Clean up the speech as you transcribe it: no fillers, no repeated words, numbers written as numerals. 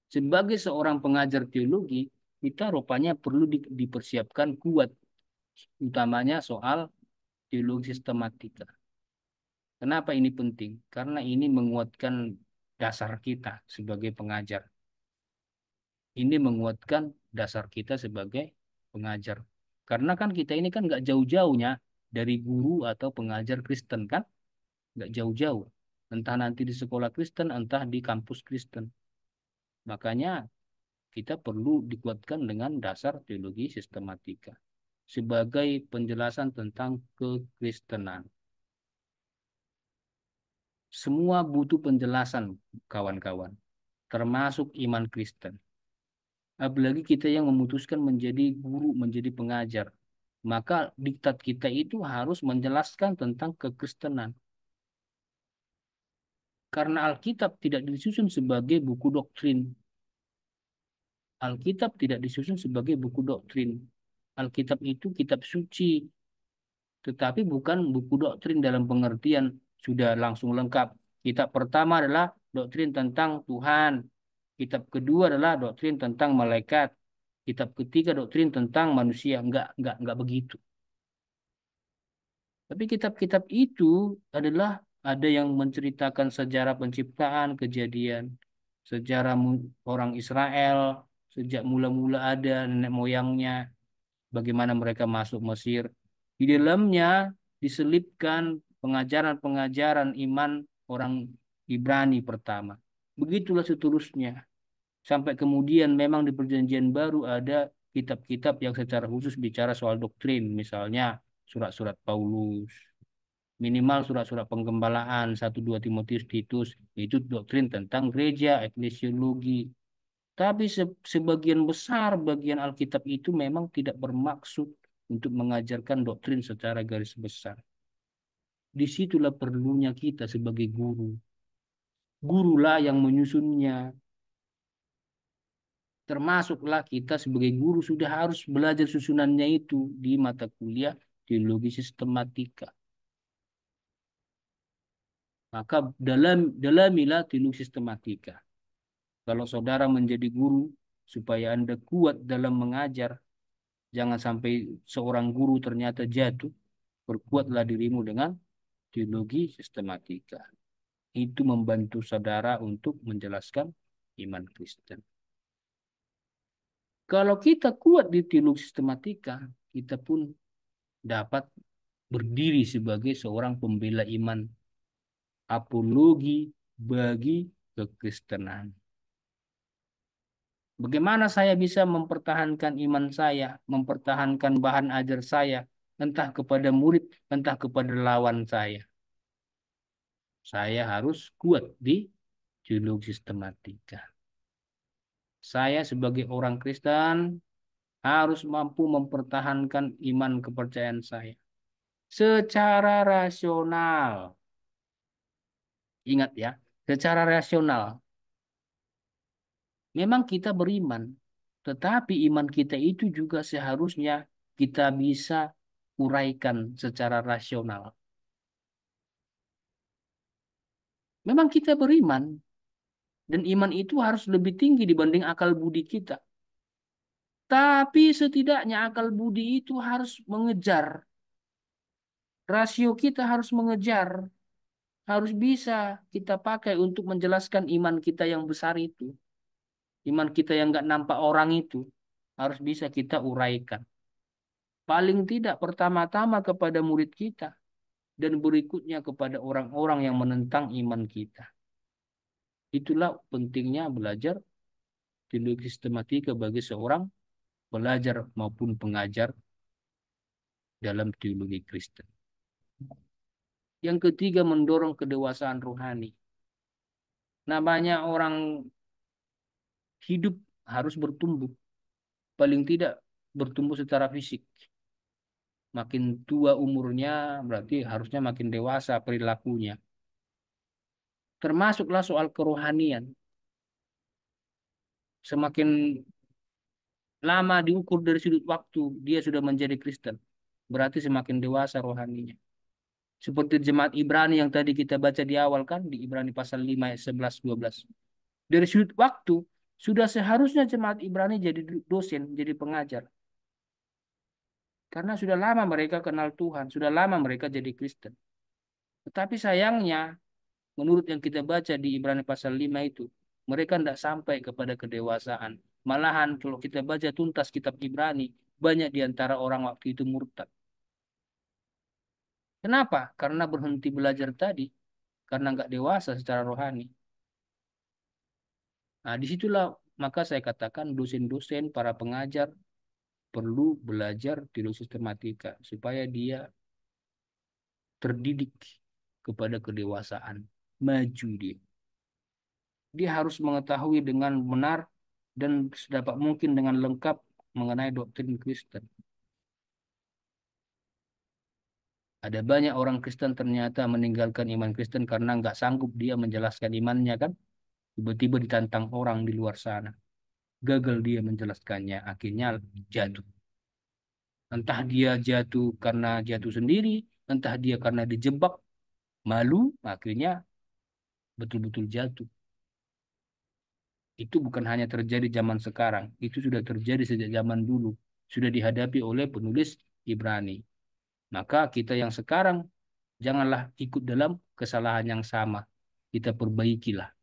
Sebagai seorang pengajar teologi, kita rupanya perlu dipersiapkan kuat, utamanya soal teologi sistematika. Kenapa ini penting? Karena ini menguatkan dasar kita sebagai pengajar. Ini menguatkan dasar kita sebagai pengajar. Karena kan kita ini kan nggak jauh-jauhnya dari guru atau pengajar Kristen kan? Nggak jauh-jauh. Entah nanti di sekolah Kristen, entah di kampus Kristen. Makanya kita perlu dikuatkan dengan dasar teologi sistematika sebagai penjelasan tentang kekristenan. Semua butuh penjelasan, kawan-kawan, termasuk iman Kristen. Apalagi kita yang memutuskan menjadi guru, menjadi pengajar. Maka diktat kita itu harus menjelaskan tentang kekristenan. Karena Alkitab tidak disusun sebagai buku doktrin. Alkitab tidak disusun sebagai buku doktrin. Alkitab itu kitab suci, tetapi bukan buku doktrin dalam pengertian sudah langsung lengkap. Kitab pertama adalah doktrin tentang Tuhan. Kitab kedua adalah doktrin tentang malaikat. Kitab ketiga doktrin tentang manusia. Enggak begitu. Tapi kitab-kitab itu adalah ada yang menceritakan sejarah penciptaan, kejadian, sejarah orang Israel, sejak mula-mula ada nenek moyangnya, bagaimana mereka masuk Mesir. Di dalamnya diselipkan pengajaran-pengajaran iman orang Ibrani pertama. Begitulah seterusnya. Sampai kemudian memang di Perjanjian Baru ada kitab-kitab yang secara khusus bicara soal doktrin. Misalnya surat-surat Paulus. Minimal surat-surat penggembalaan 1-2 Timotius Titus. Itu doktrin tentang gereja, eklesiologi. Tapi sebagian besar bagian Alkitab itu memang tidak bermaksud untuk mengajarkan doktrin secara garis besar. Disitulah perlunya kita sebagai guru. Gurulah yang menyusunnya. Termasuklah kita sebagai guru sudah harus belajar susunannya itu di mata kuliah teologi sistematika. Maka dalamilah teologi sistematika. Kalau saudara menjadi guru, supaya Anda kuat dalam mengajar, jangan sampai seorang guru ternyata jatuh, perkuatlah dirimu dengan teologi sistematika. Itu membantu saudara untuk menjelaskan iman Kristen. Kalau kita kuat di teologi sistematika, kita pun dapat berdiri sebagai seorang pembela iman, apologi bagi kekristenan. Bagaimana saya bisa mempertahankan iman saya, mempertahankan bahan ajar saya, entah kepada murid, entah kepada lawan saya. Saya harus kuat di teologi sistematika. Saya sebagai orang Kristen harus mampu mempertahankan iman kepercayaan saya secara rasional. Ingat ya, secara rasional. Memang kita beriman, tetapi iman kita itu juga seharusnya kita bisa uraikan secara rasional. Memang kita beriman, dan iman itu harus lebih tinggi dibanding akal budi kita. Tapi setidaknya akal budi itu harus mengejar. Rasio kita harus mengejar. Harus bisa kita pakai untuk menjelaskan iman kita yang besar itu. Iman kita yang nggak nampak orang itu. Harus bisa kita uraikan. Paling tidak pertama-tama kepada murid kita. Dan berikutnya kepada orang-orang yang menentang iman kita. Itulah pentingnya belajar teologi sistematika bagi seorang pelajar maupun pengajar dalam teologi Kristen. Yang ketiga, mendorong kedewasaan rohani. Namanya orang hidup harus bertumbuh. Paling tidak bertumbuh secara fisik. Makin tua umurnya berarti harusnya makin dewasa perilakunya. Termasuklah soal kerohanian. Semakin lama diukur dari sudut waktu, dia sudah menjadi Kristen. Berarti semakin dewasa rohaninya. Seperti jemaat Ibrani yang tadi kita baca di awal kan, di Ibrani pasal 5 ayat 11-12. Dari sudut waktu, Sudah seharusnya jemaat Ibrani jadi dosen, jadi pengajar. Karena sudah lama mereka kenal Tuhan, sudah lama mereka jadi Kristen. Tetapi sayangnya, menurut yang kita baca di Ibrani pasal 5 itu, mereka tidak sampai kepada kedewasaan. Malahan kalau kita baca tuntas kitab Ibrani, banyak di antara orang waktu itu murtad. Kenapa? Karena berhenti belajar tadi, karena nggak dewasa secara rohani. Nah, disitulah maka saya katakan dosen-dosen, para pengajar perlu belajar teologi sistematika supaya dia terdidik kepada kedewasaan, maju dia. Dia harus mengetahui dengan benar dan sedapat mungkin dengan lengkap mengenai doktrin Kristen. Ada banyak orang Kristen ternyata meninggalkan iman Kristen karena nggak sanggup dia menjelaskan imannya kan. Tiba-tiba ditantang orang di luar sana. Gagal dia menjelaskannya, akhirnya jatuh. Entah dia jatuh karena jatuh sendiri, entah dia karena dijebak, malu, akhirnya betul-betul jatuh. Itu bukan hanya terjadi zaman sekarang, itu sudah terjadi sejak zaman dulu, sudah dihadapi oleh penulis Ibrani. Maka kita yang sekarang janganlah ikut dalam kesalahan yang sama. Kita perbaikilah